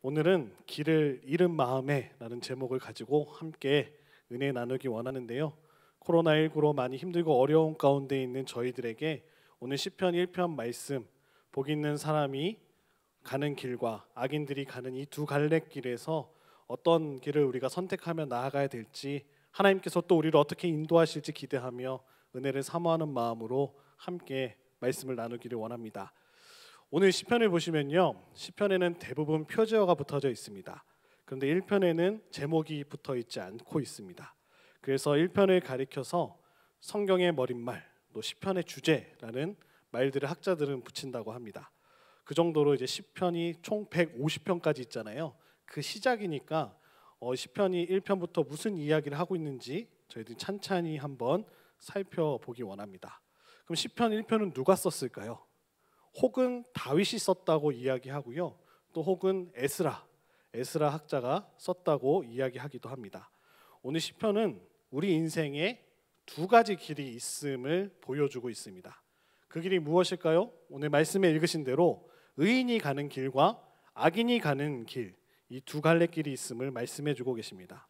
오늘은 길을 잃은 마음에 라는 제목을 가지고 함께 은혜 나누기 원하는데요. 코로나19로 많이 힘들고 어려운 가운데 있는 저희들에게 오늘 시편 1편 말씀, 복 있는 사람이 가는 길과 악인들이 가는 이 두 갈래길에서 어떤 길을 우리가 선택하며 나아가야 될지, 하나님께서 또 우리를 어떻게 인도하실지 기대하며 은혜를 사모하는 마음으로 함께 말씀을 나누기를 원합니다. 오늘 시편을 보시면요, 시편에는 대부분 표제어가 붙어져 있습니다. 그런데 1편에는 제목이 붙어 있지 않고 있습니다. 그래서 1편을 가리켜서 성경의 머릿말, 또 시편의 주제라는 말들을 학자들은 붙인다고 합니다. 그 정도로 이제 시편이 총 150편까지 있잖아요. 그 시작이니까 시편이 1편부터 무슨 이야기를 하고 있는지 저희들이 찬찬히 한번 살펴보기 원합니다. 그럼 시편 1편은 누가 썼을까요? 혹은 다윗이 썼다고 이야기하고요, 또 혹은 에스라 학자가 썼다고 이야기하기도 합니다. 오늘 시편은 우리 인생에 두 가지 길이 있음을 보여주고 있습니다. 그 길이 무엇일까요? 오늘 말씀에 읽으신 대로 의인이 가는 길과 악인이 가는 길, 이 두 갈래 길이 있음을 말씀해 주고 계십니다.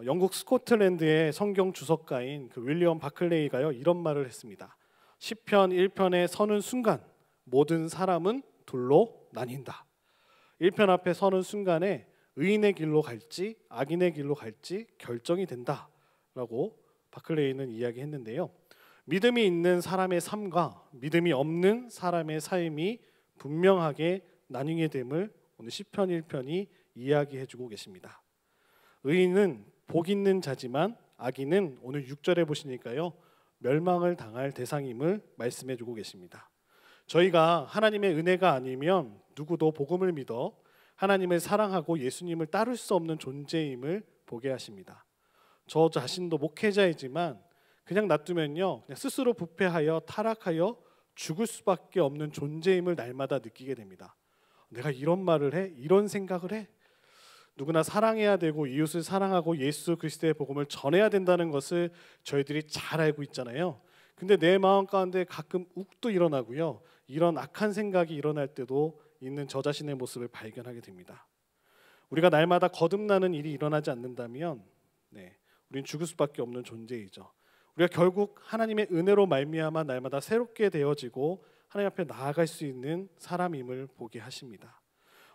영국 스코틀랜드의 성경 주석가인 윌리엄 바클레이가요, 이런 말을 했습니다. 시편 1편에 서는 순간 모든 사람은 둘로 나뉜다. 1편 앞에 서는 순간에 의인의 길로 갈지 악인의 길로 갈지 결정이 된다라고 바클레이는 이야기했는데요. 믿음이 있는 사람의 삶과 믿음이 없는 사람의 삶이 분명하게 나뉘게 됨을 오늘 시편 1편이 이야기해주고 계십니다. 의인은 복 있는 자지만 악인은 오늘 6절에 보시니까요, 멸망을 당할 대상임을 말씀해주고 계십니다. 저희가 하나님의 은혜가 아니면 누구도 복음을 믿어 하나님을 사랑하고 예수님을 따를 수 없는 존재임을 보게 하십니다. 저 자신도 목회자이지만 그냥 놔두면요, 그냥 스스로 부패하여 타락하여 죽을 수밖에 없는 존재임을 날마다 느끼게 됩니다. 내가 이런 말을 해? 이런 생각을 해? 누구나 사랑해야 되고 이웃을 사랑하고 예수 그리스도의 복음을 전해야 된다는 것을 저희들이 잘 알고 있잖아요. 근데 내 마음 가운데 가끔 욱도 일어나고요, 이런 악한 생각이 일어날 때도 있는 저 자신의 모습을 발견하게 됩니다. 우리가 날마다 거듭나는 일이 일어나지 않는다면 우리는 죽을 수밖에 없는 존재이죠. 우리가 결국 하나님의 은혜로 말미암아 날마다 새롭게 되어지고 하나님 앞에 나아갈 수 있는 사람임을 보게 하십니다.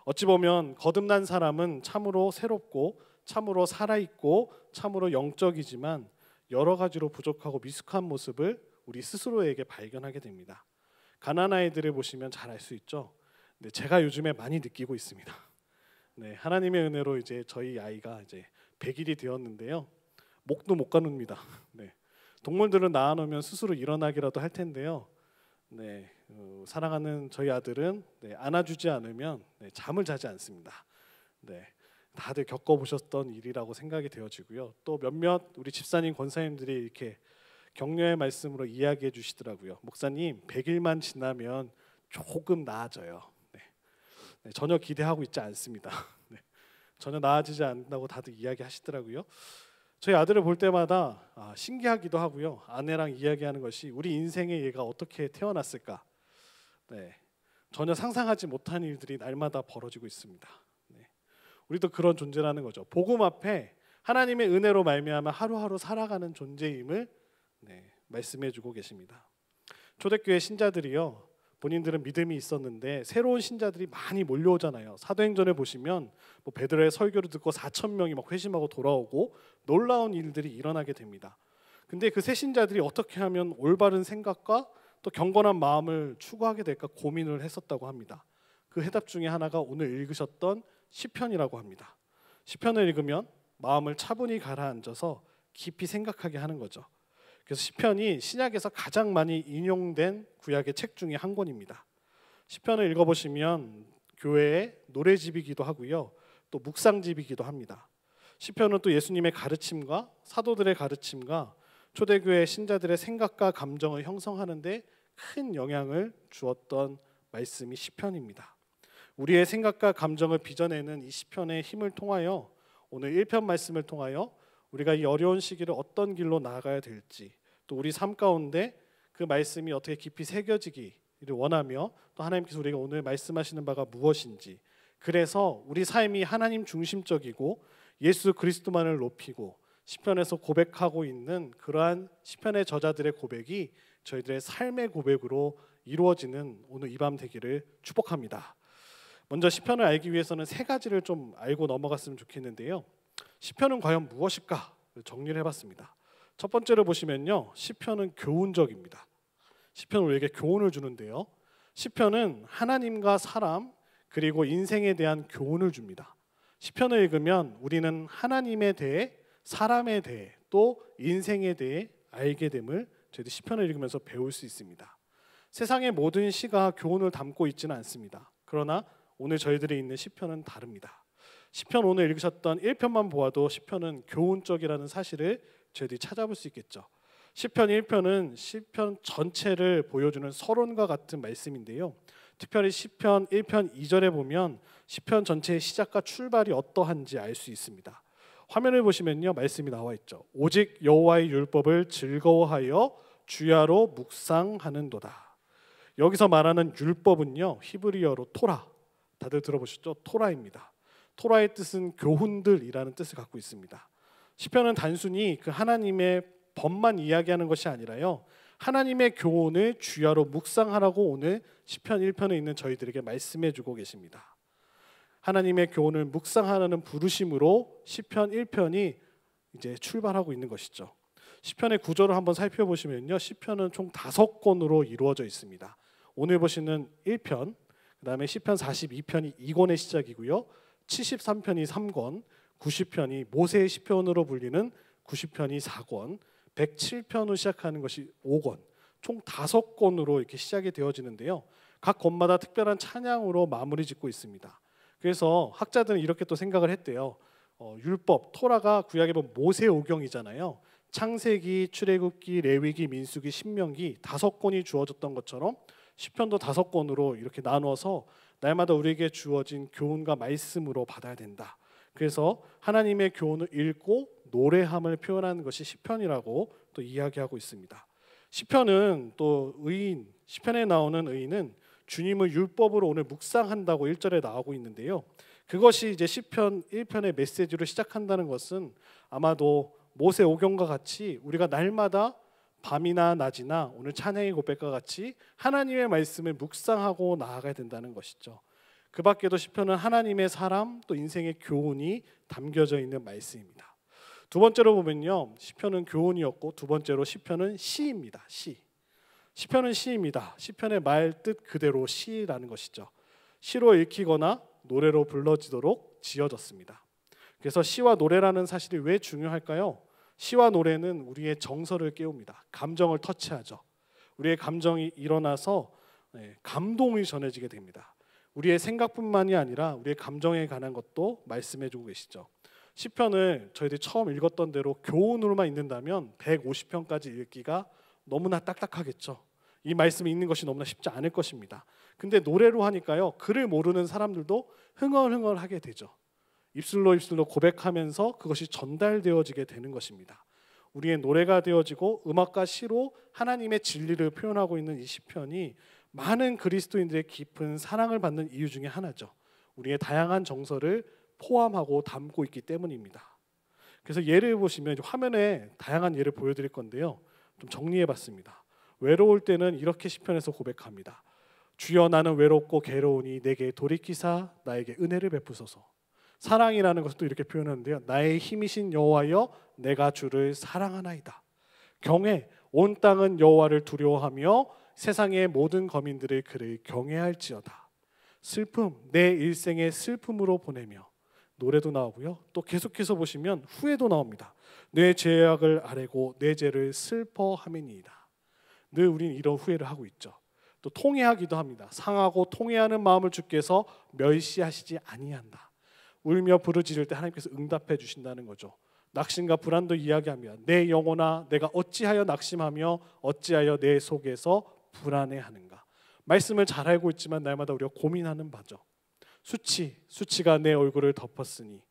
어찌 보면 거듭난 사람은 참으로 새롭고 참으로 살아있고 참으로 영적이지만 여러 가지로 부족하고 미숙한 모습을 우리 스스로에게 발견하게 됩니다. 가난한 아이들을 보시면 잘 알 수 있죠. 제가 요즘에 많이 느끼고 있습니다. 하나님의 은혜로 이제 저희 아이가 이제 100일이 되었는데요, 목도 못 가눕니다. 동물들은 낳아놓으면 스스로 일어나기라도 할 텐데요, 사랑하는 저희 아들은 안아주지 않으면 잠을 자지 않습니다. 다들 겪어보셨던 일이라고 생각이 되어지고요. 또 몇몇 우리 집사님, 권사님들이 이렇게 격려의 말씀으로 이야기해 주시더라고요. 목사님, 100일만 지나면 조금 나아져요. 전혀 기대하고 있지 않습니다. 전혀 나아지지 않는다고 다들 이야기하시더라고요. 저희 아들을 볼 때마다 신기하기도 하고요, 아내랑 이야기하는 것이 우리 인생에 얘가 어떻게 태어났을까, 전혀 상상하지 못한 일들이 날마다 벌어지고 있습니다. 우리도 그런 존재라는 거죠. 복음 앞에 하나님의 은혜로 말미암아 하루하루 살아가는 존재임을 말씀해주고 계십니다. 초대교회 신자들이요, 본인들은 믿음이 있었는데 새로운 신자들이 많이 몰려오잖아요. 사도행전에 보시면 베드로의 설교를 듣고 4,000명이 막 회심하고 돌아오고 놀라운 일들이 일어나게 됩니다. 근데 그 새 신자들이 어떻게 하면 올바른 생각과 또 경건한 마음을 추구하게 될까 고민을 했었다고 합니다. 그 해답 중에 하나가 오늘 읽으셨던 시편이라고 합니다. 시편을 읽으면 마음을 차분히 가라앉아서 깊이 생각하게 하는 거죠. 그래서 시편이 신약에서 가장 많이 인용된 구약의 책 중에 한 권입니다. 시편을 읽어보시면 교회의 노래집이기도 하고요, 또 묵상집이기도 합니다. 시편은 또 예수님의 가르침과 사도들의 가르침과 초대교회 신자들의 생각과 감정을 형성하는 데 큰 영향을 주었던 말씀이 시편입니다. 우리의 생각과 감정을 빚어내는 이 시편의 힘을 통하여 오늘 1편 말씀을 통하여 우리가 이 어려운 시기를 어떤 길로 나아가야 될지, 또 우리 삶 가운데 그 말씀이 어떻게 깊이 새겨지기를 원하며 또 하나님께서 우리가 오늘 말씀하시는 바가 무엇인지 그래서 우리 삶이 하나님 중심적이고 예수 그리스도만을 높이고 시편에서 고백하고 있는 그러한 시편의 저자들의 고백이 저희들의 삶의 고백으로 이루어지는 오늘 이 밤 되기를 축복합니다. 먼저 시편을 알기 위해서는 세 가지를 좀 알고 넘어갔으면 좋겠는데요. 시편은 과연 무엇일까 정리를 해봤습니다. 첫 번째로 보시면요, 시편은 교훈적입니다. 시편은 우리에게 교훈을 주는데요, 시편은 하나님과 사람 그리고 인생에 대한 교훈을 줍니다. 시편을 읽으면 우리는 하나님에 대해, 사람에 대해, 또 인생에 대해 알게 됨을 저희들 시편을 읽으면서 배울 수 있습니다. 세상의 모든 시가 교훈을 담고 있지는 않습니다. 그러나 오늘 저희들이 읽는 시편은 다릅니다. 시편 오늘 읽으셨던 1편만 보아도 시편은 교훈적이라는 사실을 저희들이 찾아볼 수 있겠죠. 시편 1편은 시편 전체를 보여주는 서론과 같은 말씀인데요, 특별히 시편 1편 2절에 보면 시편 전체의 시작과 출발이 어떠한지 알 수 있습니다. 화면을 보시면요, 말씀이 나와 있죠. 오직 여호와의 율법을 즐거워하여 주야로 묵상하는도다. 여기서 말하는 율법은요, 히브리어로 토라, 다들 들어보셨죠? 토라입니다. 토라의 뜻은 교훈들이라는 뜻을 갖고 있습니다. 시편은 단순히 그 하나님의 법만 이야기하는 것이 아니라요, 하나님의 교훈을 주야로 묵상하라고 오늘 시편 1편에 있는 저희들에게 말씀해 주고 계십니다. 하나님의 교훈을 묵상하라는 부르심으로 시편 1편이 이제 출발하고 있는 것이죠. 시편의 구조를 한번 살펴보시면요, 시편은 총 5권으로 이루어져 있습니다. 오늘 보시는 1편, 그다음에 시편 42편이 2권의 시작이고요, 73편이 3권, 90편이 모세의 시편으로 불리는 90편이 4권, 107편으로 시작하는 것이 5권, 총 5권으로 이렇게 시작이 되어지는데요, 각 권마다 특별한 찬양으로 마무리 짓고 있습니다. 그래서 학자들은 이렇게 또 생각을 했대요. 율법, 토라가 구약에 보면 모세오경이잖아요. 창세기, 출애굽기, 레위기, 민수기, 신명기 5권이 주어졌던 것처럼 시편도 5권으로 이렇게 나누어서 날마다 우리에게 주어진 교훈과 말씀으로 받아야 된다. 그래서 하나님의 교훈을 읽고 노래함을 표현하는 것이 시편이라고 또 이야기하고 있습니다. 시편은 또 의인, 시편에 나오는 의인은 주님을 율법으로 오늘 묵상한다고 1절에 나오고 있는데요, 그것이 이제 시편 1편의 메시지로 시작한다는 것은 아마도 모세오경과 같이 우리가 날마다 밤이나 낮이나 오늘 찬양의 고백과 같이 하나님의 말씀을 묵상하고 나아가야 된다는 것이죠. 그 밖에도 시편은 하나님의 사람 또 인생의 교훈이 담겨져 있는 말씀입니다. 두 번째로 보면요, 시편은 교훈이었고 두 번째로 시편은 시입니다. 시편은 시입니다. 시편의 말 뜻 그대로 시라는 것이죠. 시로 읽히거나 노래로 불러지도록 지어졌습니다. 그래서 시와 노래라는 사실이 왜 중요할까요? 시와 노래는 우리의 정서를 깨웁니다. 감정을 터치하죠. 우리의 감정이 일어나서 감동이 전해지게 됩니다. 우리의 생각뿐만이 아니라 우리의 감정에 관한 것도 말씀해주고 계시죠. 시편을 저희들이 처음 읽었던 대로 교훈으로만 읽는다면 150편까지 읽기가 너무나 딱딱하겠죠. 이 말씀이 읽는 것이 너무나 쉽지 않을 것입니다. 근데 노래로 하니까요, 글을 모르는 사람들도 흥얼흥얼하게 되죠. 입술로 고백하면서 그것이 전달되어지게 되는 것입니다. 우리의 노래가 되어지고 음악과 시로 하나님의 진리를 표현하고 있는 이 시편이 많은 그리스도인들의 깊은 사랑을 받는 이유 중에 하나죠. 우리의 다양한 정서를 포함하고 담고 있기 때문입니다. 그래서 예를 보시면 화면에 다양한 예를 보여드릴 건데요, 좀 정리해봤습니다. 외로울 때는 이렇게 시편에서 고백합니다. 주여 나는 외롭고 괴로우니 내게 돌이키사 나에게 은혜를 베푸소서. 사랑이라는 것도 이렇게 표현하는데요, 나의 힘이신 여호와여 내가 주를 사랑하나이다. 경외, 온 땅은 여호와를 두려워하며 세상의 모든 거민들을 그를 경외할지어다. 슬픔, 내 일생의 슬픔으로 보내며, 노래도 나오고요, 또 계속해서 보시면 후회도 나옵니다. 내 죄악을 아뢰고 내 죄를 슬퍼함이니이다. 늘 우리는 이런 후회를 하고 있죠. 또 통회하기도 합니다. 상하고 통회하는 마음을 주께서 멸시하시지 아니한다. 울며 부르짖을 때 하나님께서 응답해 주신다는 거죠. 낙심과 불안도 이야기하며 내 영혼아 내가 어찌하여 낙심하며 어찌하여 내 속에서 불안해하는가. 말씀을 잘 알고 있지만 날마다 우리가 고민하는 바죠. 수치가 내 얼굴을 덮었으니,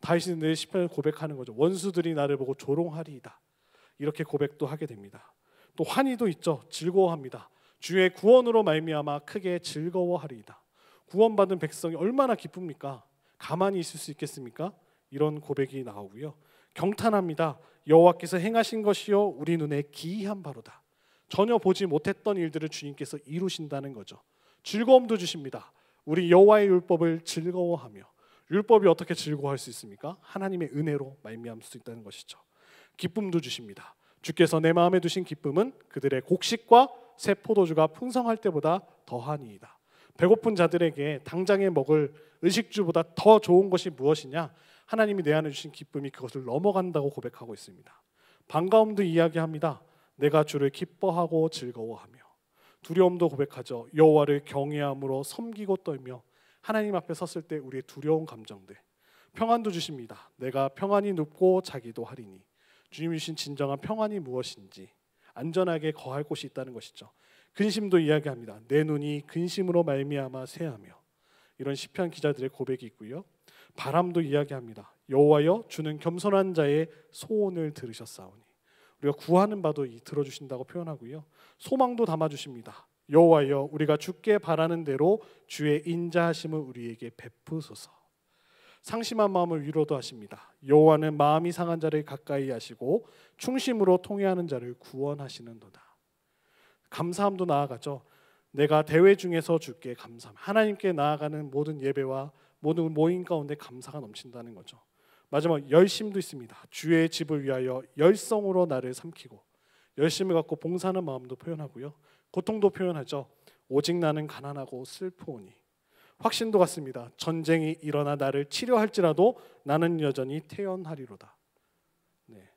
다윗은 늘 시편을 고백하는 거죠. 원수들이 나를 보고 조롱하리이다. 이렇게 고백도 하게 됩니다. 또 환희도 있죠. 즐거워합니다. 주의 구원으로 말미암아 크게 즐거워하리이다. 구원받은 백성이 얼마나 기쁩니까? 가만히 있을 수 있겠습니까? 이런 고백이 나오고요. 경탄합니다. 여호와께서 행하신 것이요 우리 눈에 기이한 바로다. 전혀 보지 못했던 일들을 주님께서 이루신다는 거죠. 즐거움도 주십니다. 우리 여호와의 율법을 즐거워하며, 율법이 어떻게 즐거워할 수 있습니까? 하나님의 은혜로 말미암을 수 있다는 것이죠. 기쁨도 주십니다. 주께서 내 마음에 두신 기쁨은 그들의 곡식과 새 포도주가 풍성할 때보다 더하니이다. 배고픈 자들에게 당장에 먹을 의식주보다 더 좋은 것이 무엇이냐? 하나님이 내 안에 주신 기쁨이 그것을 넘어간다고 고백하고 있습니다. 반가움도 이야기합니다. 내가 주를 기뻐하고 즐거워하며. 두려움도 고백하죠. 여호와를 경외함으로 섬기고 떨며. 하나님 앞에 섰을 때 우리의 두려운 감정들. 평안도 주십니다. 내가 평안히 눕고 자기도 하리니. 주님이 주신 진정한 평안이 무엇인지 안전하게 거할 곳이 있다는 것이죠. 근심도 이야기합니다. 내 눈이 근심으로 말미암아 쇠하며. 이런 시편 기자들의 고백이 있고요. 바람도 이야기합니다. 여호와여 주는 겸손한 자의 소원을 들으셨사오니. 우리가 구하는 바도 들어주신다고 표현하고요. 소망도 담아주십니다. 여호와여 우리가 주께 바라는 대로 주의 인자하심을 우리에게 베푸소서. 상심한 마음을 위로도 하십니다. 여호와는 마음이 상한 자를 가까이 하시고 충심으로 통회하는 자를 구원하시는도다. 감사함도 나아가죠. 내가 대회 중에서 주께 감사함. 하나님께 나아가는 모든 예배와 모든 모임 가운데 감사가 넘친다는 거죠. 마지막 열심도 있습니다. 주의 집을 위하여 열성으로 나를 삼키고. 열심을 갖고 봉사하는 마음도 표현하고요. 고통도 표현하죠. 오직 나는 가난하고 슬프오니. 확신도 같습니다. 전쟁이 일어나 나를 치료할지라도 나는 여전히 태연하리로다. 네.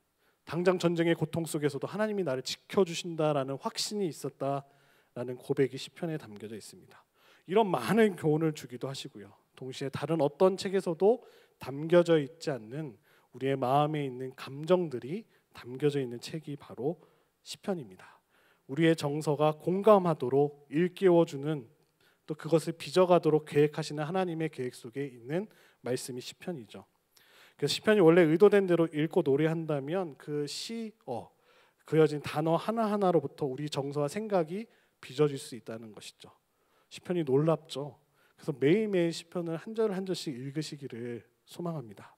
당장 전쟁의 고통 속에서도 하나님이 나를 지켜주신다라는 확신이 있었다라는 고백이 시편에 담겨져 있습니다. 이런 많은 교훈을 주기도 하시고요. 동시에 다른 어떤 책에서도 담겨져 있지 않는 우리의 마음에 있는 감정들이 담겨져 있는 책이 바로 시편입니다. 우리의 정서가 공감하도록 일깨워주는, 또 그것을 빚어가도록 계획하시는 하나님의 계획 속에 있는 말씀이 시편이죠. 그래서 시편이 원래 의도된 대로 읽고 노래한다면 그 시어 그려진 단어 하나하나로부터 우리 정서와 생각이 빚어질 수 있다는 것이죠. 시편이 놀랍죠. 그래서 매일매일 시편을 한 절 한 절씩 읽으시기를 소망합니다.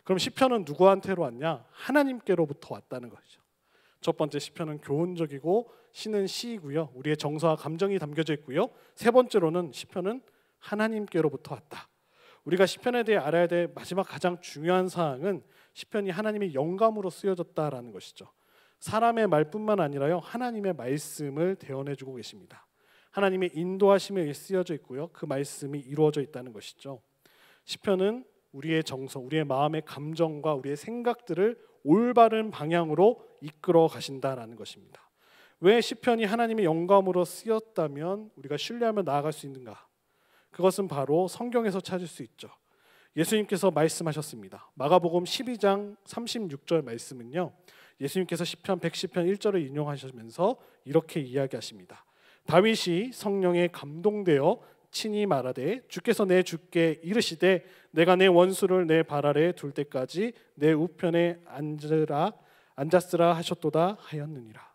그럼 시편은 누구한테로 왔냐? 하나님께로부터 왔다는 것이죠. 첫 번째, 시편은 교훈적이고 시는 시이고요. 우리의 정서와 감정이 담겨져 있고요. 세 번째로는 시편은 하나님께로부터 왔다. 우리가 시편에 대해 알아야 될 마지막 가장 중요한 사항은 시편이 하나님의 영감으로 쓰여졌다라는 것이죠. 사람의 말뿐만 아니라요, 하나님의 말씀을 대언해주고 계십니다. 하나님의 인도하심에 쓰여져 있고요. 그 말씀이 이루어져 있다는 것이죠. 시편은 우리의 정서, 우리의 마음의 감정과 우리의 생각들을 올바른 방향으로 이끌어 가신다라는 것입니다. 왜 시편이 하나님의 영감으로 쓰였다면 우리가 신뢰하며 나아갈 수 있는가? 그것은 바로 성경에서 찾을 수 있죠. 예수님께서 말씀하셨습니다. 마가복음 12장 36절 말씀은요, 예수님께서 시편 110편 1절을 인용하시면서 이렇게 이야기하십니다. 다윗이 성령에 감동되어 친히 말하되 주께서 내 주께 이르시되 내가 내 원수를 내 발 아래에 둘 때까지 내 우편에 앉았으라 하셨도다 하였느니라.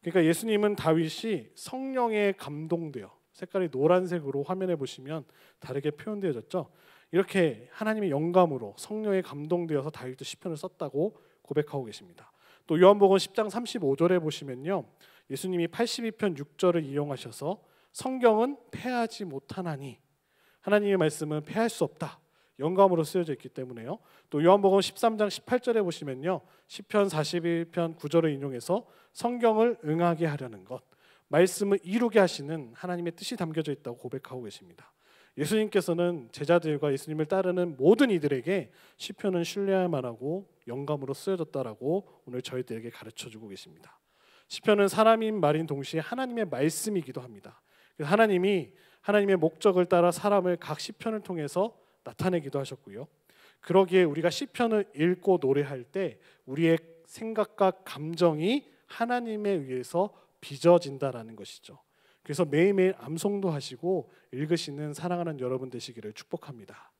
그러니까 예수님은 다윗이 성령에 감동되어, 색깔이 노란색으로 화면에 보시면 다르게 표현되어졌죠. 이렇게 하나님의 영감으로 성령에 감동되어서 다윗도 시편을 썼다고 고백하고 계십니다. 또 요한복음 10장 35절에 보시면요, 예수님이 82편 6절을 이용하셔서 성경은 패하지 못하나니, 하나님의 말씀은 패할 수 없다, 영감으로 쓰여져 있기 때문에요. 또 요한복음 13장 18절에 보시면요, 시편 41편 9절을 인용해서 성경을 응하게 하려는 것, 말씀을 이루게 하시는 하나님의 뜻이 담겨져 있다고 고백하고 계십니다. 예수님께서는 제자들과 예수님을 따르는 모든 이들에게 시편은 신뢰할 만하고 영감으로 쓰여졌다라고 오늘 저희들에게 가르쳐주고 계십니다. 시편은 사람인 말인 동시에 하나님의 말씀이기도 합니다. 하나님이 하나님의 목적을 따라 사람을 각 시편을 통해서 나타내기도 하셨고요. 그러기에 우리가 시편을 읽고 노래할 때 우리의 생각과 감정이 하나님에 의해서 빚어진다라는 것이죠. 그래서 매일매일 암송도 하시고 읽으시는 사랑하는 여러분 되시기를 축복합니다.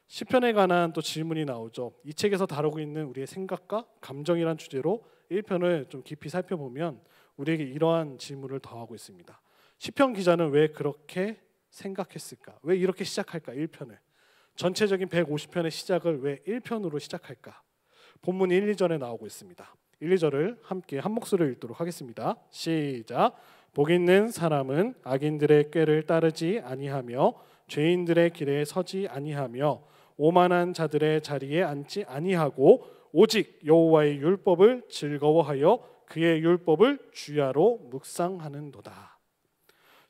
시편에 관한 또 질문이 나오죠. 이 책에서 다루고 있는 우리의 생각과 감정이란 주제로 1편을 좀 깊이 살펴보면 우리에게 이러한 질문을 더하고 있습니다. 시편 기자는 왜 그렇게 생각했을까? 왜 이렇게 시작할까? 1편을 전체적인 150편의 시작을 왜 1편으로 시작할까? 본문 1, 2절에 나오고 있습니다. 1, 2절을 함께 한 목소리로 읽도록 하겠습니다. 시작. 복 있는 사람은 악인들의 꾀를 따르지 아니하며 죄인들의 길에 서지 아니하며 오만한 자들의 자리에 앉지 아니하고 오직 여호와의 율법을 즐거워하여 그의 율법을 주야로 묵상하는도다.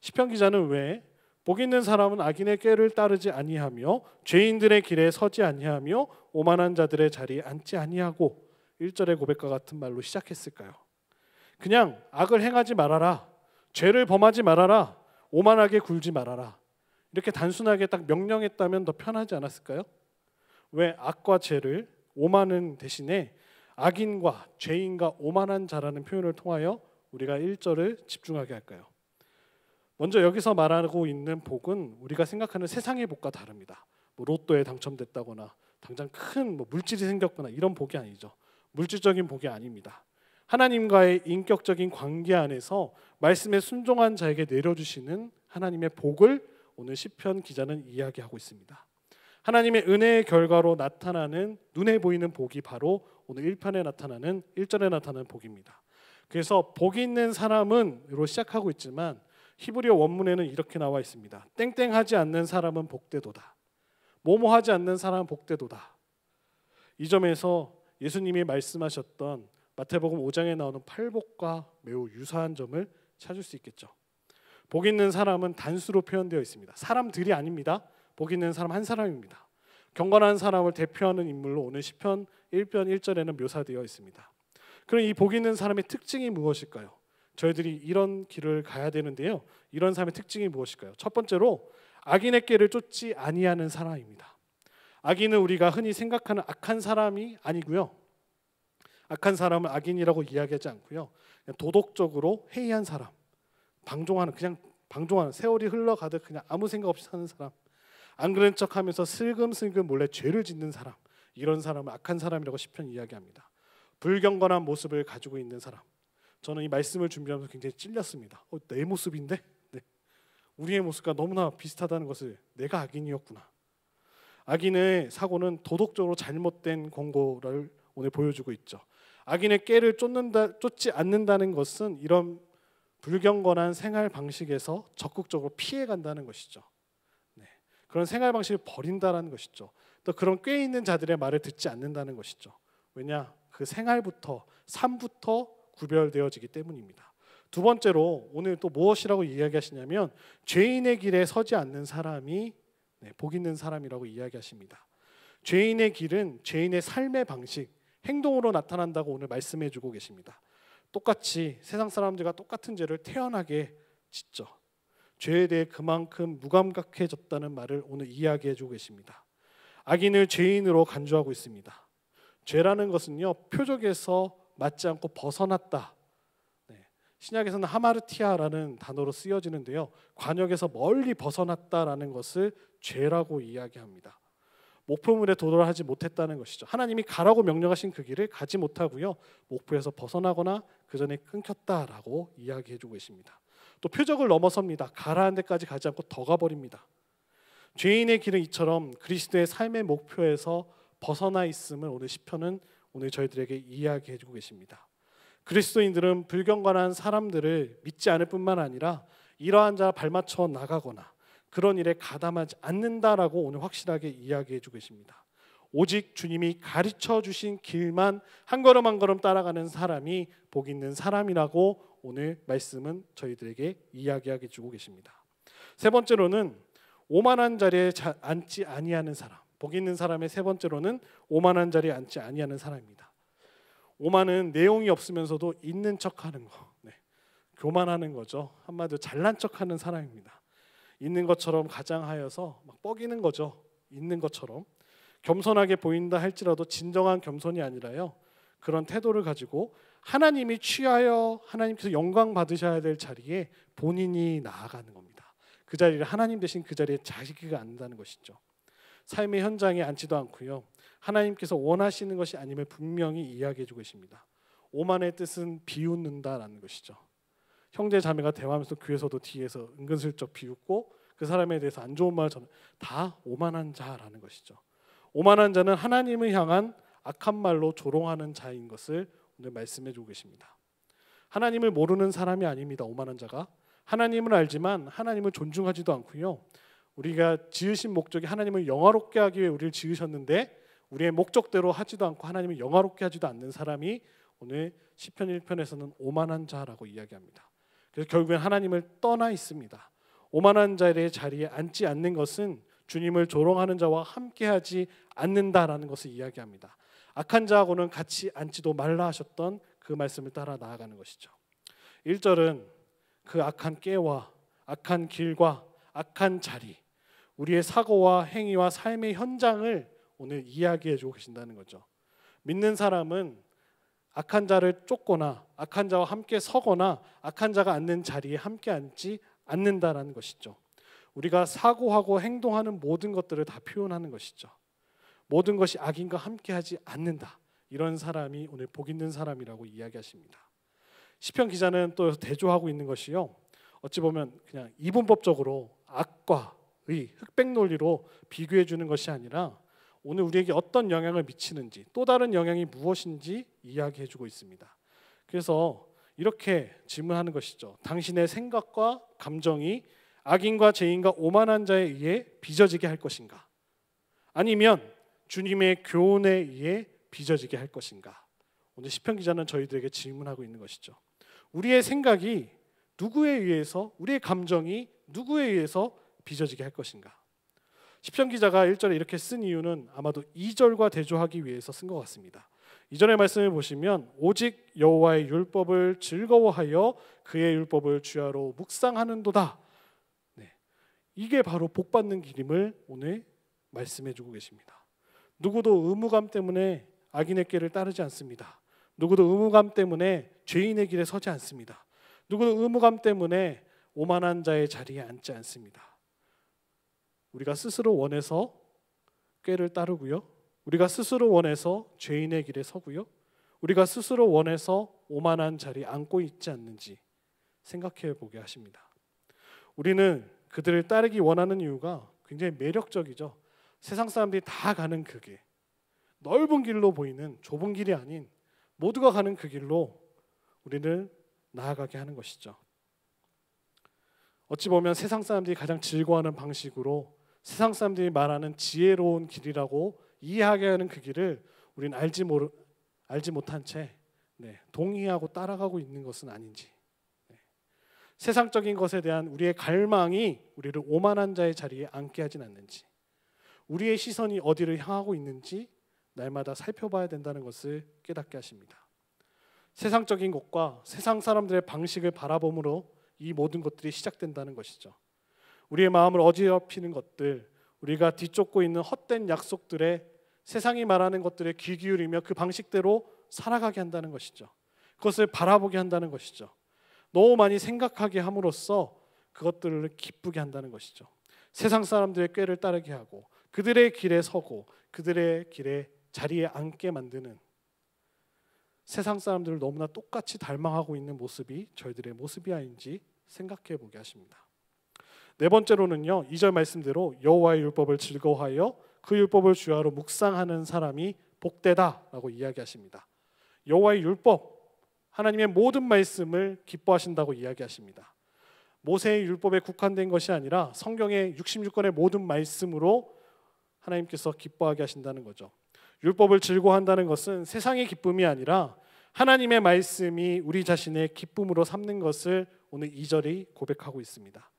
시편 기자는 왜 복 있는 사람은 악인의 꾀를 따르지 아니하며 죄인들의 길에 서지 아니하며 오만한 자들의 자리에 앉지 아니하고 1절의 고백과 같은 말로 시작했을까요? 그냥 악을 행하지 말아라, 죄를 범하지 말아라, 오만하게 굴지 말아라, 이렇게 단순하게 딱 명령했다면 더 편하지 않았을까요? 왜 악과 죄를, 오만은 대신에 악인과 죄인과 오만한 자라는 표현을 통하여 우리가 1절을 집중하게 할까요? 먼저 여기서 말하고 있는 복은 우리가 생각하는 세상의 복과 다릅니다. 로또에 당첨됐다거나 당장 큰 물질이 생겼거나 이런 복이 아니죠. 물질적인 복이 아닙니다. 하나님과의 인격적인 관계 안에서 말씀에 순종한 자에게 내려주시는 하나님의 복을 오늘 시편 기자는 이야기하고 있습니다. 하나님의 은혜의 결과로 나타나는 눈에 보이는 복이 바로 오늘 1편에 나타나는 1절에 나타나는 복입니다. 그래서 복 있는 사람은으로 시작하고 있지만 히브리어 원문에는 이렇게 나와 있습니다. 땡땡하지 않는 사람은 복되도다. 뭐뭐하지 않는 사람은 복되도다. 이 점에서 예수님이 말씀하셨던 마태복음 5장에 나오는 팔복과 매우 유사한 점을 찾을 수 있겠죠. 복 있는 사람은 단수로 표현되어 있습니다. 사람들이 아닙니다. 복 있는 사람 한 사람입니다. 경건한 사람을 대표하는 인물로 오늘 시편 1편 1절에는 묘사되어 있습니다. 그럼 이 복 있는 사람의 특징이 무엇일까요? 저희들이 이런 길을 가야 되는데요. 이런 사람의 특징이 무엇일까요? 첫 번째로 악인의 꾀를 쫓지 아니하는 사람입니다. 악인은 우리가 흔히 생각하는 악한 사람이 아니고요. 악한 사람을 악인이라고 이야기하지 않고요. 그냥 도덕적으로 해이한 사람, 그냥 방종하는, 세월이 흘러가듯 그냥 아무 생각 없이 사는 사람, 안 그런 척하면서 슬금슬금 몰래 죄를 짓는 사람, 이런 사람을 악한 사람이라고 시편 이야기합니다. 불경건한 모습을 가지고 있는 사람. 저는 이 말씀을 준비하면서 굉장히 찔렸습니다. 내 모습인데? 네. 우리의 모습과 너무나 비슷하다는 것을, 내가 악인이었구나. 악인의 사고는 도덕적으로 잘못된 권고를 오늘 보여주고 있죠. 악인의 꾀를 쫓지 않는다는 것은 이런 불경건한 생활 방식에서 적극적으로 피해간다는 것이죠. 네. 그런 생활 방식을 버린다는 것이죠. 또 그런 꾀 있는 자들의 말을 듣지 않는다는 것이죠. 왜냐? 그 생활부터, 삶부터 구별되어지기 때문입니다. 두 번째로 오늘 또 무엇이라고 이야기하시냐면 죄인의 길에 서지 않는 사람이 복 있는 사람이라고 이야기하십니다. 죄인의 길은 죄인의 삶의 방식, 행동으로 나타난다고 오늘 말씀해 주고 계십니다. 똑같이 세상 사람들과 똑같은 죄를 태연하게 짓죠. 죄에 대해 그만큼 무감각해졌다는 말을 오늘 이야기해 주고 계십니다. 악인을 죄인으로 간주하고 있습니다. 죄라는 것은요, 표적에서 맞지 않고 벗어났다. 신약에서는 하마르티아라는 단어로 쓰여지는데요, 관역에서 멀리 벗어났다라는 것을 죄라고 이야기합니다. 목표물에 도달하지 못했다는 것이죠. 하나님이 가라고 명령하신 그 길을 가지 못하고요, 목표에서 벗어나거나 그 전에 끊겼다라고 이야기해주고 계십니다. 또 표적을 넘어섭니다. 가라는 데까지 가지 않고 더 가버립니다. 죄인의 길은 이처럼 그리스도의 삶의 목표에서 벗어나 있음을 오늘 시편은 오늘 저희들에게 이야기해주고 계십니다. 그리스도인들은 불경건한 사람들을 믿지 않을 뿐만 아니라 이러한 자 발맞춰 나가거나 그런 일에 가담하지 않는다라고 오늘 확실하게 이야기해주고 계십니다. 오직 주님이 가르쳐 주신 길만 한 걸음 한 걸음 따라가는 사람이 복 있는 사람이라고 오늘 말씀은 저희들에게 이야기하게 주고 계십니다. 세 번째로는 오만한 자리에 앉지 아니하는 사람. 복 있는 사람의 세 번째로는 오만한 자리에 앉지 아니하는 사람입니다. 오만은 내용이 없으면서도 있는 척하는 거, 교만하는 거죠. 한마디로 잘난 척하는 사람입니다. 있는 것처럼 가장하여서 막 뻐기는 거죠. 있는 것처럼 겸손하게 보인다 할지라도 진정한 겸손이 아니라요, 그런 태도를 가지고 하나님이 취하여 하나님께서 영광 받으셔야 될 자리에 본인이 나아가는 겁니다. 그 자리를 하나님 대신 그 자리에 자기가 앉는다는 것이죠. 삶의 현장에 앉지도 않고요, 하나님께서 원하시는 것이 아님을 분명히 이야기해주고 계십니다. 오만의 뜻은 비웃는다라는 것이죠. 형제 자매가 대화하면서 교회에서도 뒤에서 은근슬쩍 비웃고 그 사람에 대해서 안 좋은 말을 전하는 다 오만한 자라는 것이죠. 오만한 자는 하나님을 향한 악한 말로 조롱하는 자인 것을 오늘 말씀해 주고 계십니다. 하나님을 모르는 사람이 아닙니다. 오만한 자가. 하나님을 알지만 하나님을 존중하지도 않고요. 우리가 지으신 목적이 하나님을 영화롭게 하기 위해 우리를 지으셨는데 우리의 목적대로 하지도 않고 하나님을 영화롭게 하지도 않는 사람이 오늘 시편 1편에서는 오만한 자라고 이야기합니다. 그래서 결국엔 하나님을 떠나 있습니다. 오만한 자의 자리에 앉지 않는 것은 주님을 조롱하는 자와 함께하지 않는다라는 것을 이야기합니다. 악한 자하고는 같이 앉지도 말라 하셨던 그 말씀을 따라 나아가는 것이죠. 1절은 그 악한 꾀와 악한 길과 악한 자리, 우리의 사고와 행위와 삶의 현장을 오늘 이야기해 주고 계신다는 거죠. 믿는 사람은 악한 자를 쫓거나 악한 자와 함께 서거나 악한 자가 앉는 자리에 함께 앉지 않는다라는 것이죠. 우리가 사고하고 행동하는 모든 것들을 다 표현하는 것이죠. 모든 것이 악인과 함께하지 않는다. 이런 사람이 오늘 복 있는 사람이라고 이야기하십니다. 시편 기자는 또 대조하고 있는 것이요. 어찌 보면 그냥 이분법적으로 악과 의, 흑백 논리로 비교해 주는 것이 아니라 오늘 우리에게 어떤 영향을 미치는지 또 다른 영향이 무엇인지 이야기해 주고 있습니다. 그래서 이렇게 질문하는 것이죠. 당신의 생각과 감정이 악인과 죄인과 오만한 자에 의해 빚어지게 할 것인가? 아니면 주님의 교훈에 의해 빚어지게 할 것인가? 오늘 시편 기자는 저희들에게 질문하고 있는 것이죠. 우리의 생각이 누구에 의해서, 우리의 감정이 누구에 의해서 빚어지게 할 것인가? 시편 기자가 1절에 이렇게 쓴 이유는 아마도 2절과 대조하기 위해서 쓴 것 같습니다. 2절의 말씀을 보시면 오직 여호와의 율법을 즐거워하여 그의 율법을 주야로 묵상하는도다. 네, 이게 바로 복받는 길임을 오늘 말씀해 주고 계십니다. 누구도 의무감 때문에 악인의 길을 따르지 않습니다. 누구도 의무감 때문에 죄인의 길에 서지 않습니다. 누구도 의무감 때문에 오만한 자의 자리에 앉지 않습니다. 우리가 스스로 원해서 꾀를 따르고요. 우리가 스스로 원해서 죄인의 길에 서고요. 우리가 스스로 원해서 오만한 자리에 앉고 있지 않는지 생각해 보게 하십니다. 우리는 그들을 따르기 원하는 이유가 굉장히 매력적이죠. 세상 사람들이 다 가는 그 길, 넓은 길로 보이는 좁은 길이 아닌 모두가 가는 그 길로 우리를 나아가게 하는 것이죠. 어찌 보면 세상 사람들이 가장 즐거워하는 방식으로 세상 사람들이 말하는 지혜로운 길이라고 이해하게 하는 그 길을 우리는 알지 못한 채 동의하고 따라가고 있는 것은 아닌지, 세상적인 것에 대한 우리의 갈망이 우리를 오만한 자의 자리에 앉게 하진 않는지, 우리의 시선이 어디를 향하고 있는지 날마다 살펴봐야 된다는 것을 깨닫게 하십니다. 세상적인 것과 세상 사람들의 방식을 바라봄으로 이 모든 것들이 시작된다는 것이죠. 우리의 마음을 어지럽히는 것들, 우리가 뒤쫓고 있는 헛된 약속들에 세상이 말하는 것들에 귀 기울이며 그 방식대로 살아가게 한다는 것이죠. 그것을 바라보게 한다는 것이죠. 너무 많이 생각하게 함으로써 그것들을 기쁘게 한다는 것이죠. 세상 사람들의 꾀를 따르게 하고 그들의 길에 서고 그들의 길에 자리에 앉게 만드는 세상 사람들을 너무나 똑같이 닮아가고 있는 모습이 저희들의 모습이 아닌지 생각해 보게 하십니다. 네 번째로는요, 2절 말씀대로 여호와의 율법을 즐거워하여 그 율법을 주야로 묵상하는 사람이 복되다라고 이야기하십니다. 여호와의 율법, 하나님의 모든 말씀을 기뻐하신다고 이야기하십니다. 모세의 율법에 국한된 것이 아니라 성경의 66권의 모든 말씀으로 하나님께서 기뻐하게 하신다는 거죠. 율법을 즐거워한다는 것은 세상의 기쁨이 아니라 하나님의 말씀이 우리 자신의 기쁨으로 삼는 것을 오늘 2절이 고백하고 있습니다.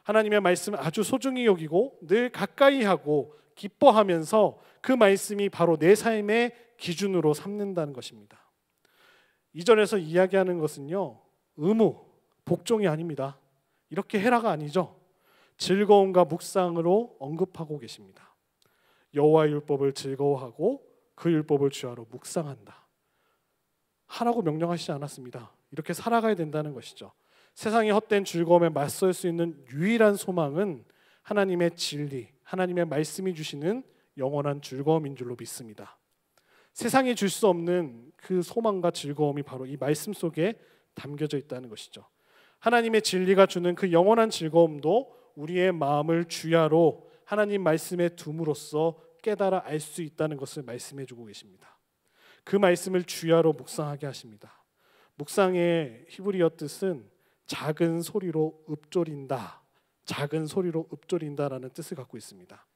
하나님의 말씀을 아주 소중히 여기고 늘 가까이 하고 기뻐하면서 그 말씀이 바로 내 삶의 기준으로 삼는다는 것입니다. 2절에서 이야기하는 것은요, 의무, 복종이 아닙니다. 이렇게 해라가 아니죠. 즐거움과 묵상으로 언급하고 계십니다. 여호와의 율법을 즐거워하고 그 율법을 주야로 묵상한다. 하라고 명령하시지 않았습니다. 이렇게 살아가야 된다는 것이죠. 세상의 헛된 즐거움에 맞설 수 있는 유일한 소망은 하나님의 진리, 하나님의 말씀이 주시는 영원한 즐거움인 줄로 믿습니다. 세상이 줄 수 없는 그 소망과 즐거움이 바로 이 말씀 속에 담겨져 있다는 것이죠. 하나님의 진리가 주는 그 영원한 즐거움도 우리의 마음을 주야로 하나님 말씀에 둠으로써 깨달아 알 수 있다는 것을 말씀해 주고 계십니다. 그 말씀을 주야로 묵상하게 하십니다. 묵상의 히브리어 뜻은 작은 소리로 읊조린다, 작은 소리로 읊조린다라는 뜻을 갖고 있습니다.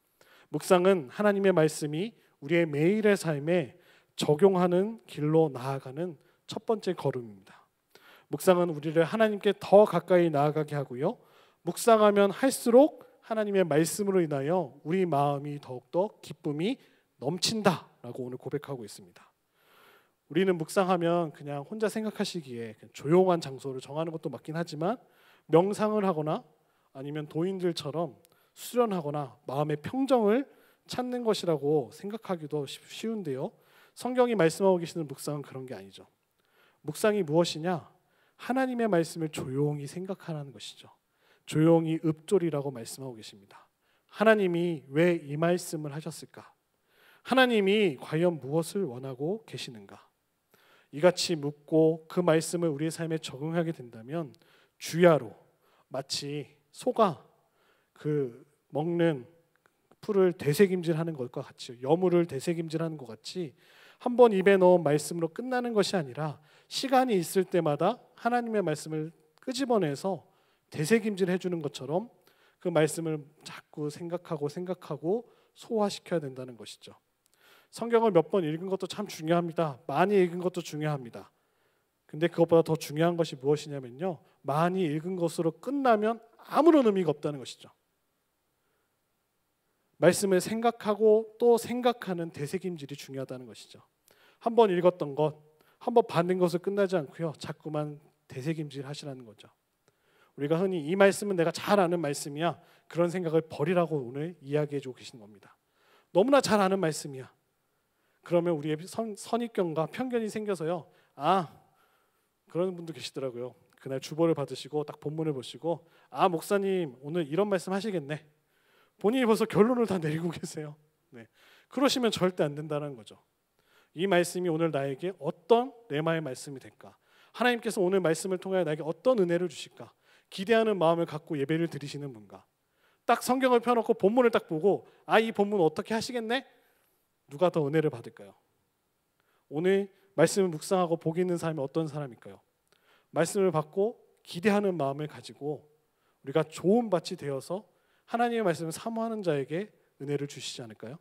묵상은 하나님의 말씀이 우리의 매일의 삶에 적용하는 길로 나아가는 첫 번째 걸음입니다. 묵상은 우리를 하나님께 더 가까이 나아가게 하고요, 묵상하면 할수록 하나님의 말씀으로 인하여 우리 마음이 더욱더 기쁨이 넘친다라고 오늘 고백하고 있습니다. 우리는 묵상하면 그냥 혼자 생각하시기에 조용한 장소를 정하는 것도 맞긴 하지만 명상을 하거나 아니면 도인들처럼 수련하거나 마음의 평정을 찾는 것이라고 생각하기도 쉬운데요, 성경이 말씀하고 계시는 묵상은 그런 게 아니죠. 묵상이 무엇이냐? 하나님의 말씀을 조용히 생각하라는 것이죠. 조용히 읊조리라고 말씀하고 계십니다. 하나님이 왜 이 말씀을 하셨을까? 하나님이 과연 무엇을 원하고 계시는가? 이같이 묻고 그 말씀을 우리의 삶에 적용하게 된다면 주야로, 마치 소가 그 먹는 풀을 되새김질하는 것과 같이, 여물을 되새김질하는 것 같이 한번 입에 넣은 말씀으로 끝나는 것이 아니라 시간이 있을 때마다 하나님의 말씀을 끄집어내서 되새김질 해주는 것처럼 그 말씀을 자꾸 생각하고 소화시켜야 된다는 것이죠. 성경을 몇 번 읽은 것도 참 중요합니다. 많이 읽은 것도 중요합니다. 근데 그것보다 더 중요한 것이 무엇이냐면요, 많이 읽은 것으로 끝나면 아무런 의미가 없다는 것이죠. 말씀을 생각하고 또 생각하는 되새김질이 중요하다는 것이죠. 한번 읽었던 것, 한번 받는 것을 끝나지 않고요, 자꾸만 되새김질 하시라는 거죠. 우리가 흔히 이 말씀은 내가 잘 아는 말씀이야, 그런 생각을 버리라고 오늘 이야기해 주고 계시는 겁니다. 너무나 잘 아는 말씀이야. 그러면 우리의 선입견과 편견이 생겨서요, 그런 분도 계시더라고요. 그날 주보를 받으시고 딱 본문을 보시고, 목사님 오늘 이런 말씀 하시겠네. 본인이 벌써 결론을 다 내리고 계세요. 네. 그러시면 절대 안 된다는 거죠. 이 말씀이 오늘 나에게 어떤 레마의 말씀이 될까? 하나님께서 오늘 말씀을 통하여 나에게 어떤 은혜를 주실까? 기대하는 마음을 갖고 예배를 드리시는 분과, 딱 성경을 펴놓고 본문을 딱 보고 이 본문 어떻게 하시겠네? 누가 더 은혜를 받을까요? 오늘 말씀을 묵상하고 복이 있는 사람이 어떤 사람일까요? 말씀을 받고 기대하는 마음을 가지고 우리가 좋은 밭이 되어서 하나님의 말씀을 사모하는 자에게 은혜를 주시지 않을까요?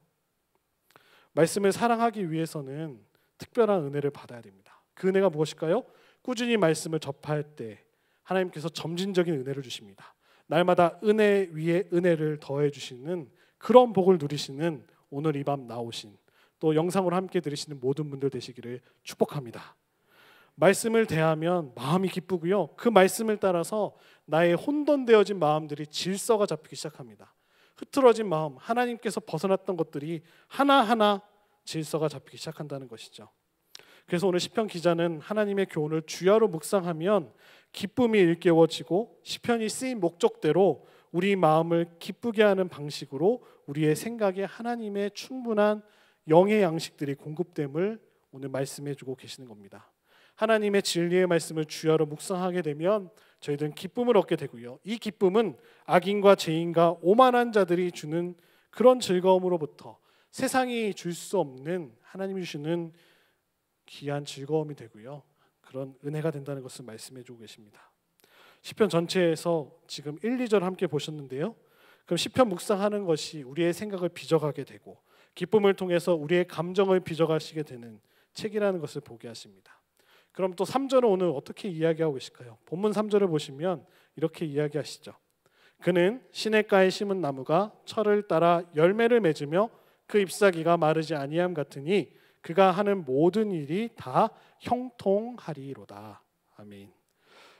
말씀을 사랑하기 위해서는 특별한 은혜를 받아야 됩니다. 그 은혜가 무엇일까요? 꾸준히 말씀을 접할 때 하나님께서 점진적인 은혜를 주십니다. 날마다 은혜 위에 은혜를 더해 주시는 그런 복을 누리시는 오늘 이 밤 나오신, 또 영상으로 함께 들으시는 모든 분들 되시기를 축복합니다. 말씀을 대하면 마음이 기쁘고요, 그 말씀을 따라서 나의 혼돈되어진 마음들이 질서가 잡히기 시작합니다. 흐트러진 마음, 하나님께서 벗어났던 것들이 하나하나 질서가 잡히기 시작한다는 것이죠. 그래서 오늘 시편 기자는 하나님의 교훈을 주야로 묵상하면 기쁨이 일깨워지고 시편이 쓰인 목적대로 우리 마음을 기쁘게 하는 방식으로 우리의 생각에 하나님의 충분한 영의 양식들이 공급됨을 오늘 말씀해 주고 계시는 겁니다. 하나님의 진리의 말씀을 주야로 묵상하게 되면 저희들은 기쁨을 얻게 되고요, 이 기쁨은 악인과 죄인과 오만한 자들이 주는 그런 즐거움으로부터 세상이 줄 수 없는 하나님이 주시는 귀한 즐거움이 되고요, 그런 은혜가 된다는 것을 말씀해 주고 계십니다. 시편 전체에서 지금 1, 2절 함께 보셨는데요, 그럼 시편 묵상하는 것이 우리의 생각을 빚어가게 되고 기쁨을 통해서 우리의 감정을 빚어가시게 되는 책이라는 것을 보게 하십니다. 그럼 또 3절은 오늘 어떻게 이야기하고 계실까요? 본문 3절을 보시면 이렇게 이야기하시죠. 그는 시냇가에 심은 나무가 철을 따라 열매를 맺으며 그 잎사귀가 마르지 아니함 같으니 그가 하는 모든 일이 다 형통하리로다. 아멘.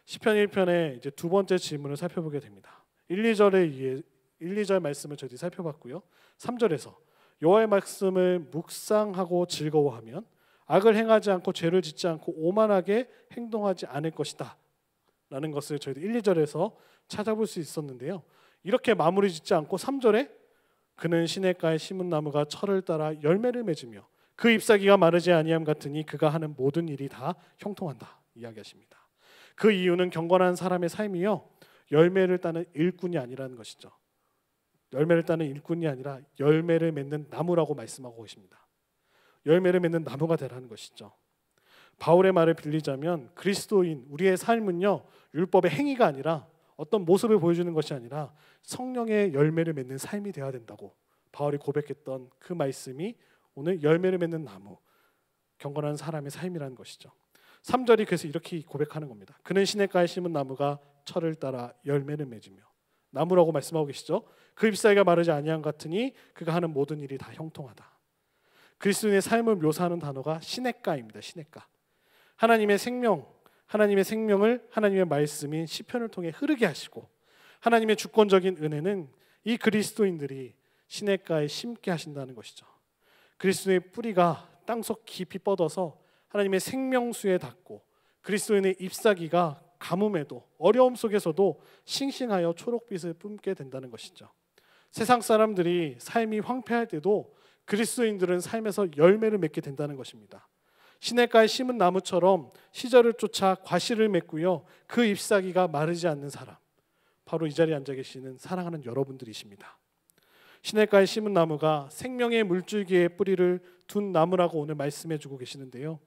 시편 1편의 이제 두 번째 질문을 살펴보게 됩니다. 1, 2절 말씀을 저희들이 살펴봤고요, 3절에서 여호와의 말씀을 묵상하고 즐거워하면 악을 행하지 않고 죄를 짓지 않고 오만하게 행동하지 않을 것이다 라는 것을 저희들 1, 2절에서 찾아볼 수 있었는데요, 이렇게 마무리 짓지 않고 3절에 그는 시냇가에 심은 나무가 철을 따라 열매를 맺으며 그 잎사귀가 마르지 아니함 같으니 그가 하는 모든 일이 다 형통한다 이야기하십니다. 그 이유는 경건한 사람의 삶이요, 열매를 따는 일꾼이 아니라는 것이죠. 열매를 따는 일꾼이 아니라 열매를 맺는 나무라고 말씀하고 계십니다. 열매를 맺는 나무가 되라는 것이죠. 바울의 말을 빌리자면 그리스도인 우리의 삶은요, 율법의 행위가 아니라 어떤 모습을 보여주는 것이 아니라 성령의 열매를 맺는 삶이 되어야 된다고 바울이 고백했던 그 말씀이 오늘 열매를 맺는 나무, 경건한 사람의 삶이라는 것이죠. 3절이 그래서 이렇게 고백하는 겁니다. 그는 시냇가에 심은 나무가 철을 따라 열매를 맺으며, 나무라고 말씀하고 계시죠. 그 잎사귀가 마르지 아니한 같으니 그가 하는 모든 일이 다 형통하다. 그리스도인의 삶을 묘사하는 단어가 시냇가입니다. 시냇가. 하나님의 생명을 하나님의 말씀인 시편을 통해 흐르게 하시고, 하나님의 주권적인 은혜는 이 그리스도인들이 시냇가에 심게 하신다는 것이죠. 그리스도의 뿌리가 땅속 깊이 뻗어서 하나님의 생명수에 닿고, 그리스도인의 잎사귀가 가뭄에도 어려움 속에서도 싱싱하여 초록빛을 뿜게 된다는 것이죠. 세상 사람들이 삶이 황폐할 때도 그리스도인들은 삶에서 열매를 맺게 된다는 것입니다. 시냇가에 심은 나무처럼 시절을 쫓아 과실을 맺고요, 그 잎사귀가 마르지 않는 사람, 바로 이 자리에 앉아 계시는 사랑하는 여러분들이십니다. 시냇가에 심은 나무가 생명의 물줄기에 뿌리를 둔 나무라고 오늘 말씀해 주고 계시는데요,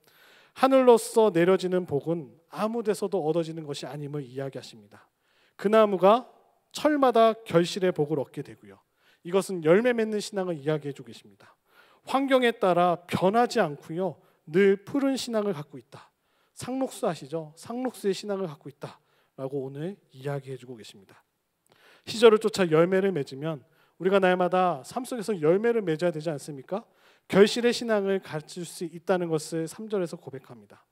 하늘로서 내려지는 복은 아무 데서도 얻어지는 것이 아님을 이야기하십니다. 그 나무가 철마다 결실의 복을 얻게 되고요, 이것은 열매 맺는 신앙을 이야기해 주고 계십니다. 환경에 따라 변하지 않고요, 늘 푸른 신앙을 갖고 있다. 상록수 아시죠? 상록수의 신앙을 갖고 있다라고 오늘 이야기해 주고 계십니다. 시절을 쫓아 열매를 맺으면 우리가 날마다 삶 속에서 열매를 맺어야 되지 않습니까? 결실의 신앙을 가질 수 있다는 것을 3절에서 고백합니다.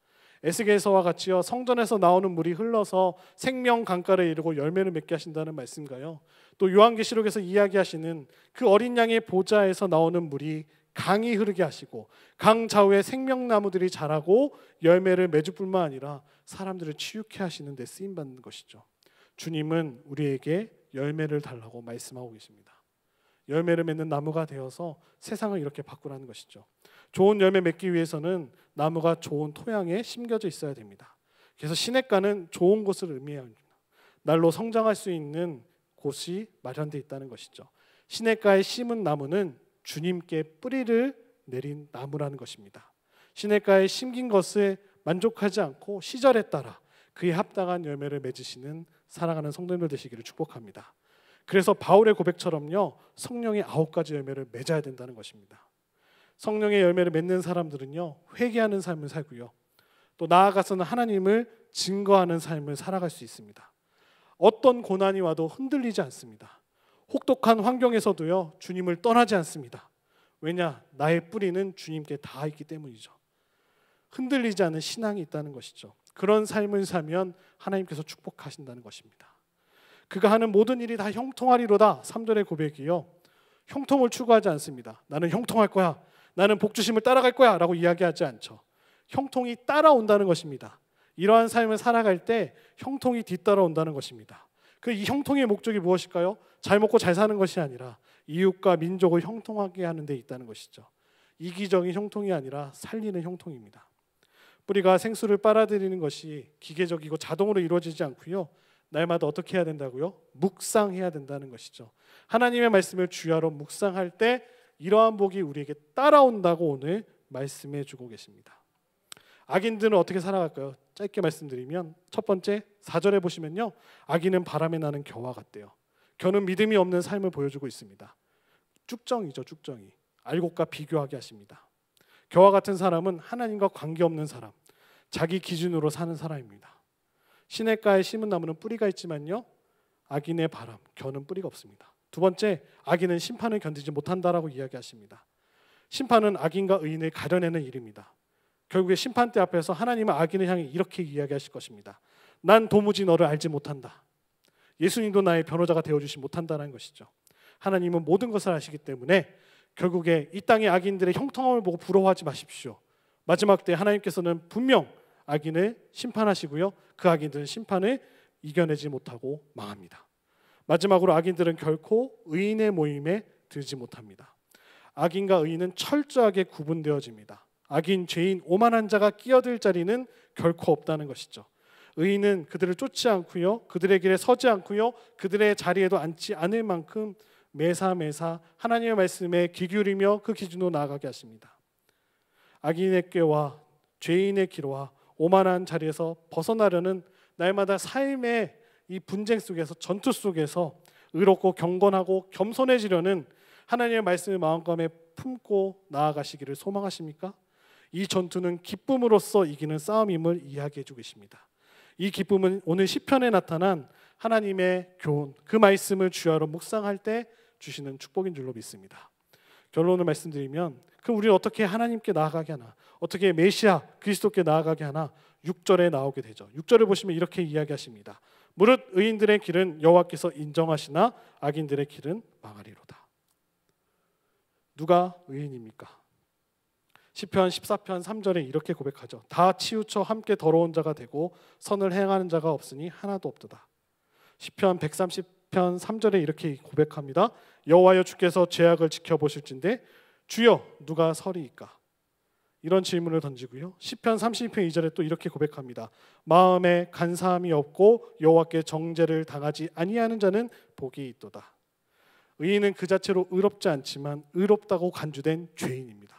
에스겔서와 같이요, 성전에서 나오는 물이 흘러서 생명 강가를 이루고 열매를 맺게 하신다는 말씀과요, 또 요한계시록에서 이야기하시는 그 어린 양의 보좌에서 나오는 물이 강이 흐르게 하시고 강 좌우에 생명나무들이 자라고 열매를 맺을 뿐만 아니라 사람들을 치유케 하시는 데 쓰임받는 것이죠. 주님은 우리에게 열매를 달라고 말씀하고 계십니다. 열매를 맺는 나무가 되어서 세상을 이렇게 바꾸라는 것이죠. 좋은 열매 맺기 위해서는 나무가 좋은 토양에 심겨져 있어야 됩니다. 그래서 시냇가는 좋은 곳을 의미합니다. 날로 성장할 수 있는 곳이 마련되어 있다는 것이죠. 시냇가에 심은 나무는 주님께 뿌리를 내린 나무라는 것입니다. 시냇가에 심긴 것에 만족하지 않고 시절에 따라 그에 합당한 열매를 맺으시는 사랑하는 성도님들 되시기를 축복합니다. 그래서 바울의 고백처럼요, 성령의 9가지 열매를 맺어야 된다는 것입니다. 성령의 열매를 맺는 사람들은요, 회개하는 삶을 살고요, 또 나아가서는 하나님을 증거하는 삶을 살아갈 수 있습니다. 어떤 고난이 와도 흔들리지 않습니다. 혹독한 환경에서도요, 주님을 떠나지 않습니다. 왜냐? 나의 뿌리는 주님께 닿아 있기 때문이죠. 흔들리지 않는 신앙이 있다는 것이죠. 그런 삶을 살면 하나님께서 축복하신다는 것입니다. 그가 하는 모든 일이 다 형통하리로다. 3절의 고백이요, 형통을 추구하지 않습니다. 나는 형통할 거야, 나는 복주심을 따라갈 거야 라고 이야기하지 않죠. 형통이 따라온다는 것입니다. 이러한 삶을 살아갈 때 형통이 뒤따라온다는 것입니다. 이 형통의 목적이 무엇일까요? 잘 먹고 잘 사는 것이 아니라 이웃과 민족을 형통하게 하는 데 있다는 것이죠. 이기적인 형통이 아니라 살리는 형통입니다. 뿌리가 생수를 빨아들이는 것이 기계적이고 자동으로 이루어지지 않고요, 날마다 어떻게 해야 된다고요? 묵상해야 된다는 것이죠. 하나님의 말씀을 주야로 묵상할 때 이러한 복이 우리에게 따라온다고 오늘 말씀해 주고 계십니다. 악인들은 어떻게 살아갈까요? 짧게 말씀드리면 첫 번째 4절에 보시면요, 악인은 바람에 나는 겨와 같대요. 겨는 믿음이 없는 삶을 보여주고 있습니다. 쭉정이죠, 쭉정이. 알곡과 비교하게 하십니다. 겨와 같은 사람은 하나님과 관계없는 사람, 자기 기준으로 사는 사람입니다. 시냇가에 심은 나무는 뿌리가 있지만요, 악인의 바람, 겨는 뿌리가 없습니다. 두 번째, 악인은 심판을 견디지 못한다라고 이야기하십니다. 심판은 악인과 의인을 가려내는 일입니다. 결국에 심판대 앞에서 하나님은 악인을 향해 이렇게 이야기하실 것입니다. 난 도무지 너를 알지 못한다. 예수님도 나의 변호자가 되어주지 못한다는 것이죠. 하나님은 모든 것을 아시기 때문에 결국에 이 땅의 악인들의 형통함을 보고 부러워하지 마십시오. 마지막 때 하나님께서는 분명 악인을 심판하시고요, 그 악인들은 심판을 이겨내지 못하고 망합니다. 마지막으로 악인들은 결코 의인의 모임에 들지 못합니다. 악인과 의인은 철저하게 구분되어집니다. 악인, 죄인, 오만한 자가 끼어들 자리는 결코 없다는 것이죠. 의인은 그들을 쫓지 않고요, 그들의 길에 서지 않고요, 그들의 자리에도 앉지 않을 만큼 매사 하나님의 말씀에 귀 기울이며 그 기준으로 나아가게 하십니다. 악인의 꾀와 죄인의 기로와 오만한 자리에서 벗어나려는 날마다 삶의 이 분쟁 속에서, 전투 속에서 의롭고 경건하고 겸손해지려는 하나님의 말씀을 마음감에 품고 나아가시기를 소망하십니까? 이 전투는 기쁨으로써 이기는 싸움임을 이야기해 주고 계십니다. 이 기쁨은 오늘 시편에 나타난 하나님의 교훈, 그 말씀을 주야로 묵상할 때 주시는 축복인 줄로 믿습니다. 결론을 말씀드리면, 그럼 우리는 어떻게 하나님께 나아가게 하나? 어떻게 메시아 그리스도께 나아가게 하나? 6절에 나오게 되죠. 6절을 보시면 이렇게 이야기하십니다. 무릇 의인들의 길은 여호와께서 인정하시나 악인들의 길은 망하리로다. 누가 의인입니까? 시편 14편 3절에 이렇게 고백하죠. 다 치우쳐 함께 더러운 자가 되고 선을 행하는 자가 없으니 하나도 없도다. 시편 130편 3절에 이렇게 고백합니다. 여호와여 주께서 죄악을 지켜보실진데 주여 누가 서리이까? 이런 질문을 던지고요. 시편 32편 2절에 또 이렇게 고백합니다. 마음에 간사함이 없고 여호와께 정죄를 당하지 아니하는 자는 복이 있도다. 의인은 그 자체로 의롭지 않지만 의롭다고 간주된 죄인입니다.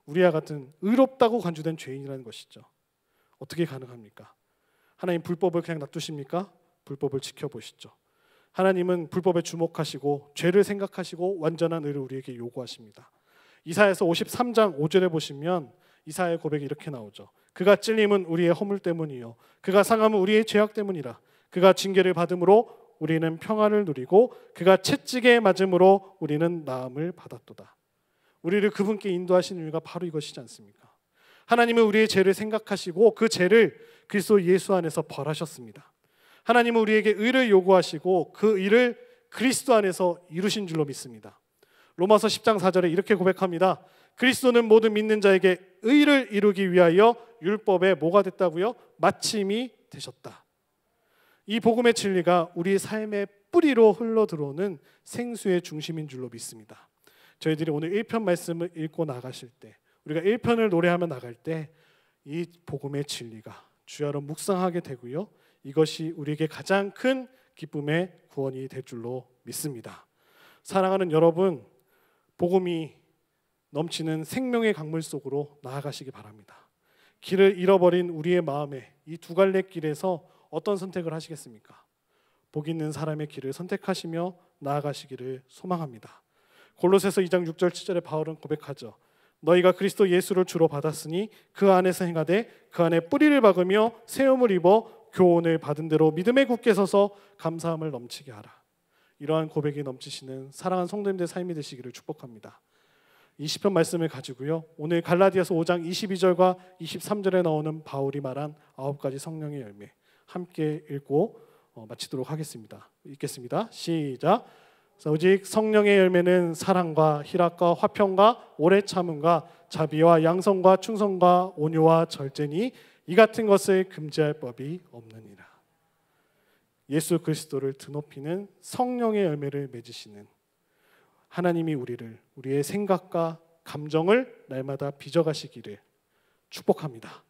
우리와 같은 의롭다고 간주된 죄인이라는 것이죠. 어떻게 가능합니까? 하나님 불법을 그냥 놔두십니까? 불법을 지켜보시죠. 하나님은 불법에 주목하시고 죄를 생각하시고 완전한 의를 우리에게 요구하십니다. 이사야서 53장 5절에 보시면 이사야의 고백이 이렇게 나오죠. 그가 찔림은 우리의 허물 때문이요 그가 상함은 우리의 죄악 때문이라. 그가 징계를 받음으로 우리는 평안을 누리고 그가 채찍에 맞음으로 우리는 나음을 받았도다. 우리를 그분께 인도하시는 이유가 바로 이것이지 않습니까? 하나님은 우리의 죄를 생각하시고 그 죄를 그리스도 예수 안에서 벌하셨습니다. 하나님은 우리에게 의를 요구하시고 그 의를 그리스도 안에서 이루신 줄로 믿습니다. 로마서 10장 4절에 이렇게 고백합니다. 그리스도는 모든 믿는 자에게 의를 이루기 위하여 율법에 뭐가 됐다고요? 마침이 되셨다. 이 복음의 진리가 우리 삶의 뿌리로 흘러들어오는 생수의 중심인 줄로 믿습니다. 저희들이 오늘 1편 말씀을 읽고 나가실 때, 우리가 1편을 노래하며 나갈 때 이 복음의 진리가 주야로 묵상하게 되고요, 이것이 우리에게 가장 큰 기쁨의 구원이 될 줄로 믿습니다. 사랑하는 여러분, 복음이 넘치는 생명의 강물 속으로 나아가시기 바랍니다. 길을 잃어버린 우리의 마음에 이 두 갈래 길에서 어떤 선택을 하시겠습니까? 복 있는 사람의 길을 선택하시며 나아가시기를 소망합니다. 골로새서 2장 6절 7절에 바울은 고백하죠. 너희가 그리스도 예수를 주로 받았으니 그 안에서 행하되 그 안에 뿌리를 박으며 세움을 입어 교훈을 받은 대로 믿음에 굳게 서서 감사함을 넘치게 하라. 이러한 고백이 넘치시는 사랑하는 성도님들의 삶이 되시기를 축복합니다. 이 시편 말씀을 가지고요, 오늘 갈라디아서 5장 22절과 23절에 나오는 바울이 말한 9가지 성령의 열매 함께 읽고 마치도록 하겠습니다. 읽겠습니다. 시작. 오직 성령의 열매는 사랑과 희락과 화평과 오래 참음과 자비와 양성과 충성과 온유와 절제니 이 같은 것을 금지할 법이 없느니라. 예수 그리스도를 드높이는 성령의 열매를 맺으시는 하나님이 우리의 생각과 감정을 날마다 빚어가시기를 축복합니다.